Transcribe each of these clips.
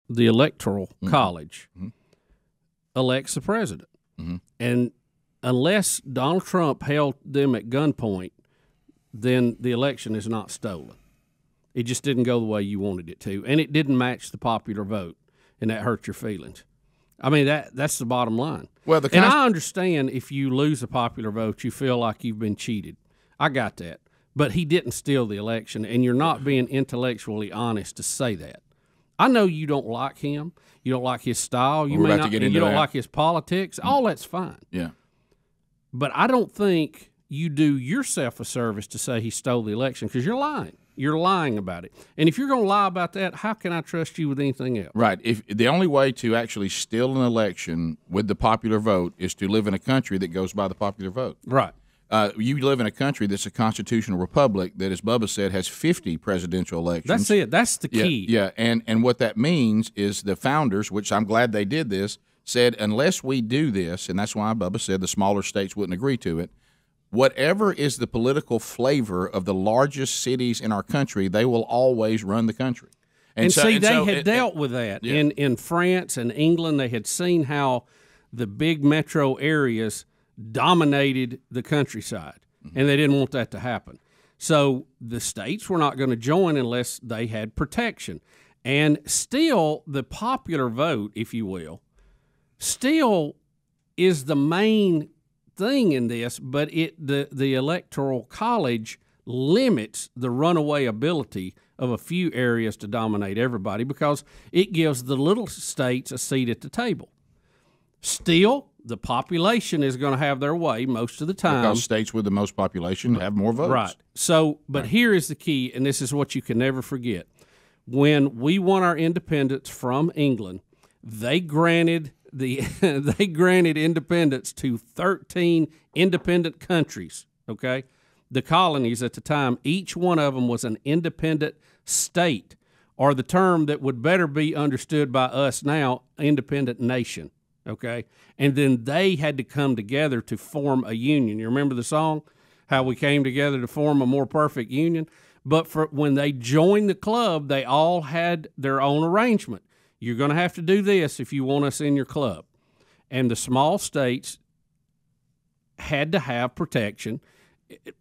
the Electoral College elects the president. And unless Donald Trump held them at gunpoint, then the election is not stolen. It just didn't go the way you wanted it to, and it didn't match the popular vote, and that hurt your feelings. I mean, that's the bottom line. Well, and I understand if you lose a popular vote, you feel like you've been cheated. I got that. But he didn't steal the election, and you're not being intellectually honest to say that. I know you don't like him. You don't like his style. You may not. You don't like his politics. All that's fine. Yeah. But I don't think you do yourself a service to say he stole the election, because you're lying. You're lying about it. And if you're going to lie about that, how can I trust you with anything else? Right. If the only way to actually steal an election with the popular vote is to live in a country that goes by the popular vote. Right. You live in a country that's a constitutional republic that, as Bubba said, has 50 presidential elections. That's it. That's the key. Yeah. And what that means is the founders, which I'm glad they did this, said unless we do this, and that's why Bubba said the smaller states wouldn't agree to it, whatever is the political flavor of the largest cities in our country, they will always run the country. And they had dealt with that. Yeah. In France and England. They had seen how the big metro areas dominated the countryside, and they didn't want that to happen. So the states were not going to join unless they had protection. And still, the popular vote, if you will, still is the main thing in this, but the Electoral College limits the runaway ability of a few areas to dominate everybody, because it gives the little states a seat at the table. Still, the population is going to have their way most of the time. Because states with the most population have more votes. Right. So, but here is the key, and this is what you can never forget. When we won our independence from England, they granted independence to 13 independent countries, okay? The colonies at the time, each one of them was an independent state, or the term that would better be understood by us now, independent nation. Okay, and then they had to come together to form a union. You remember the song, how we came together to form a more perfect union? But when they joined the club, they all had their own arrangement. You're going to have to do this if you want us in your club. And the small states had to have protection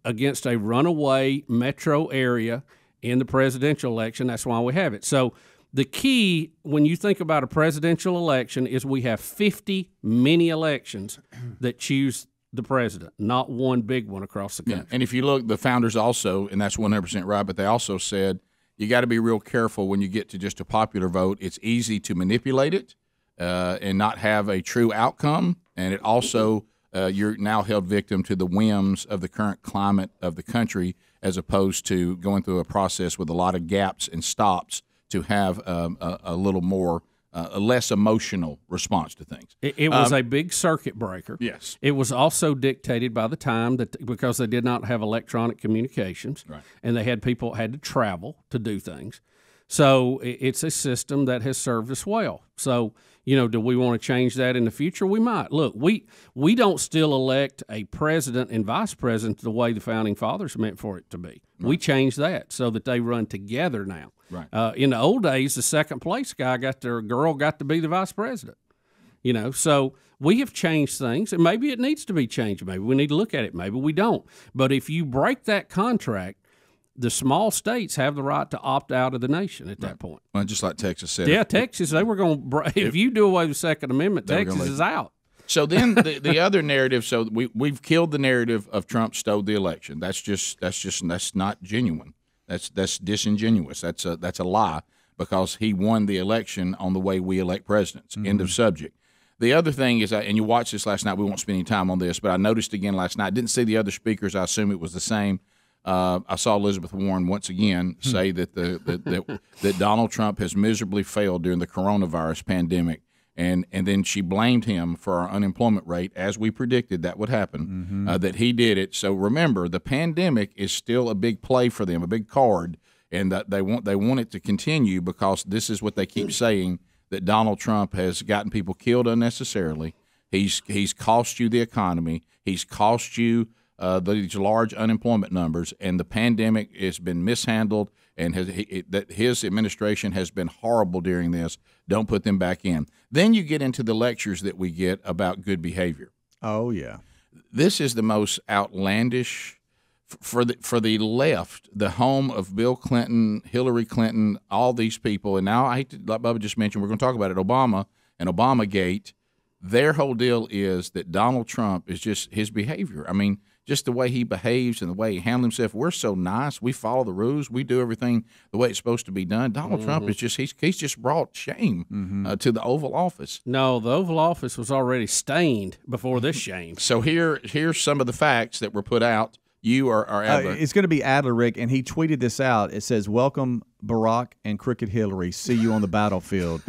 against a runaway metro area in the presidential election. That's why we have it. So the key, when you think about a presidential election, is we have 50 mini elections that choose the president, not one big one across the country. Yeah. And if you look, the founders also, and that's 100% right, but they also said you got to be real careful when you get to just a popular vote. It's easy to manipulate it and not have a true outcome, and it also you're now held victim to the whims of the current climate of the country, as opposed to going through a process with a lot of gaps and stops to have a little more, a less emotional response to things. It was a big circuit breaker. Yes. It was also dictated by the time because they did not have electronic communications, right, and they had people had to travel to do things. So it's a system that has served us well. So, do we want to change that in the future? We might. Look, we don't still elect a president and vice president the way the Founding Fathers meant for it to be. Right. We changed that so that they run together now. Right. In the old days, the second place girl got to be the vice president. So we have changed things, and maybe it needs to be changed. Maybe we need to look at it. Maybe we don't. But if you break that contract, the small states have the right to opt out of the nation at that point. Well, just like Texas said. Yeah, Texas, they were going to – if you do away with the Second Amendment, Texas is out. So then the other narrative, so we've killed the narrative of Trump stole the election. That's not genuine. That's disingenuous. That's a lie, because he won the election on the way we elect presidents. Mm-hmm. End of subject. The other thing is, and you watched this last night, we won't spend any time on this, but I noticed again last night, didn't see the other speakers. I assume it was the same. I saw Elizabeth Warren once again say that that Donald Trump has miserably failed during the coronavirus pandemic, and then she blamed him for our unemployment rate, as we predicted that would happen, that he did it. So remember, the pandemic is still a big play for them, a big card, and that they want it to continue, because this is what they keep saying, that Donald Trump has gotten people killed unnecessarily. He's cost you the economy. He's cost you these large unemployment numbers, and the pandemic has been mishandled, and that his administration has been horrible during this. Don't put them back in. Then you get into the lectures that we get about good behavior. Oh, yeah. This is the most outlandish for the left, the home of Bill Clinton, Hillary Clinton, all these people. And now, I hate to, like Bubba just mentioned, we're going to talk about it, Obama and OBAMAGATE. Their whole deal is that Donald Trump is just his behavior. I mean, just the way he behaves and the way he handles himself. We're so nice. We follow the rules. We do everything the way it's supposed to be done. Donald Trump is just he's just brought shame to the Oval Office. No, the Oval Office was already stained before this shame. So here's some of the facts that were put out. You are Adler. It's going to be Adler, Rick, and he tweeted this out. It says, "Welcome, Barack and Crooked Hillary. See you on the battlefield.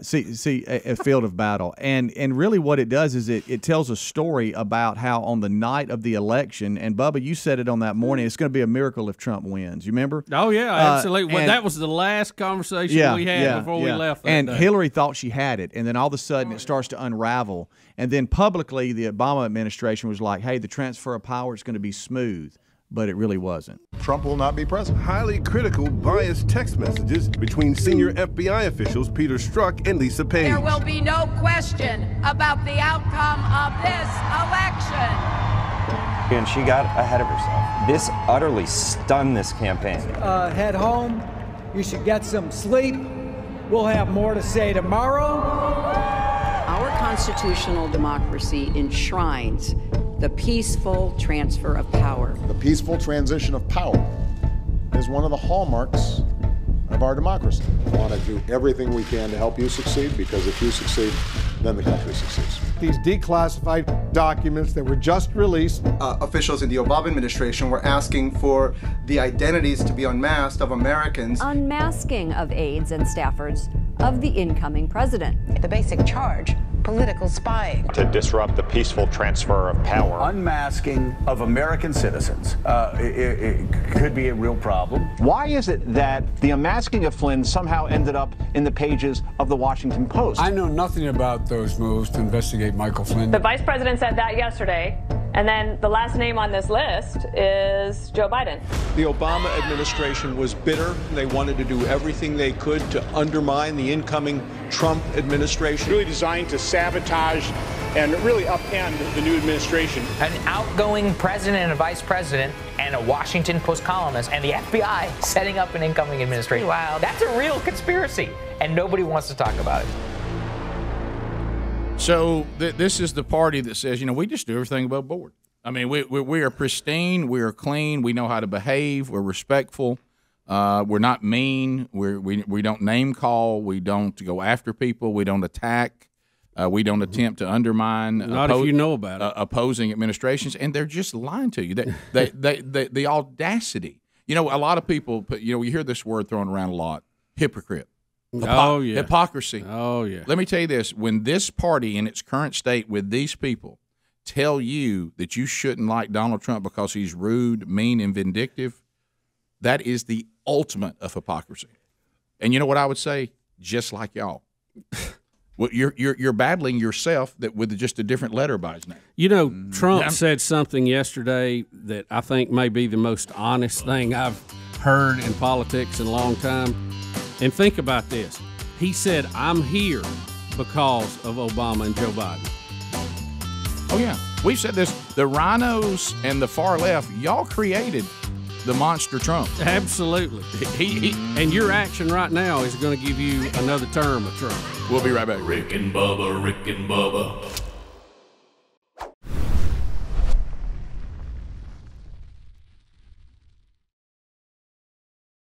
See a field of battle." And really what it does is it tells a story about how on the night of the election, and Bubba, you said it on that morning, it's going to be a miracle if Trump wins. You remember? Oh, yeah, absolutely. Well, that was the last conversation we had before we left that And day. Hillary thought she had it, and then all of a sudden it starts to unravel. And then publicly the Obama administration was like, hey, the transfer of power is going to be smooth. But it really wasn't. Trump will not be president. Highly critical, biased text messages between senior FBI officials Peter Strzok and Lisa Page. There will be no question about the outcome of this election. And she got ahead of herself. This utterly stunned this campaign. Head home. You should get some sleep. We'll have more to say tomorrow. Our constitutional democracy enshrines the peaceful transfer of power. The peaceful transition of power is one of the hallmarks of our democracy. We want to do everything we can to help you succeed, because if you succeed, then the country succeeds. These declassified documents that were just released. Officials in the Obama administration were asking for the identities to be unmasked of Americans. Unmasking of aides and staffers of the incoming president. The basic charge, political spying. To disrupt the peaceful transfer of power. Unmasking of American citizens. It could be a real problem. Why is it that the unmasking of Flynn somehow ended up in the pages of the Washington Post? I know nothing about those moves to investigate Michael Flynn. The vice president said that yesterday, and then the last name on this list is Joe Biden. The Obama administration was bitter. They wanted to do everything they could to undermine the incoming Trump administration. Really designed to sabotage and really upend the new administration. An outgoing president and a vice president and a Washington Post columnist and the FBI setting up an incoming administration. Wow, that's a real conspiracy, and nobody wants to talk about it. So this is the party that says, we just do everything above board. I mean, we are pristine, we are clean, we know how to behave, we're respectful, we're not mean, we don't name call, we don't go after people, we don't attack, we don't attempt to undermine. Not if you know about it. Opposing administrations, and they're just lying to you. The audacity. A lot of people, you hear this word thrown around a lot, hypocrite. Hypocrisy. Oh, yeah. Let me tell you this. When this party in its current state with these people tell you that you shouldn't like Donald Trump because he's rude, mean, and vindictive, that is the ultimate of hypocrisy. And you know what I would say? Just like y'all. Well, you're battling yourself with just a different letter by his name. Trump said something yesterday that I think may be the most honest thing I've heard in politics in a long time. And think about this. He said, I'm here because of Obama and Joe Biden. Oh, yeah. We've said this. The rhinos and the far left, y'all created the monster Trump. Absolutely. And your action right now is going to give you another term of Trump. We'll be right back. Rick and Bubba, Rick and Bubba.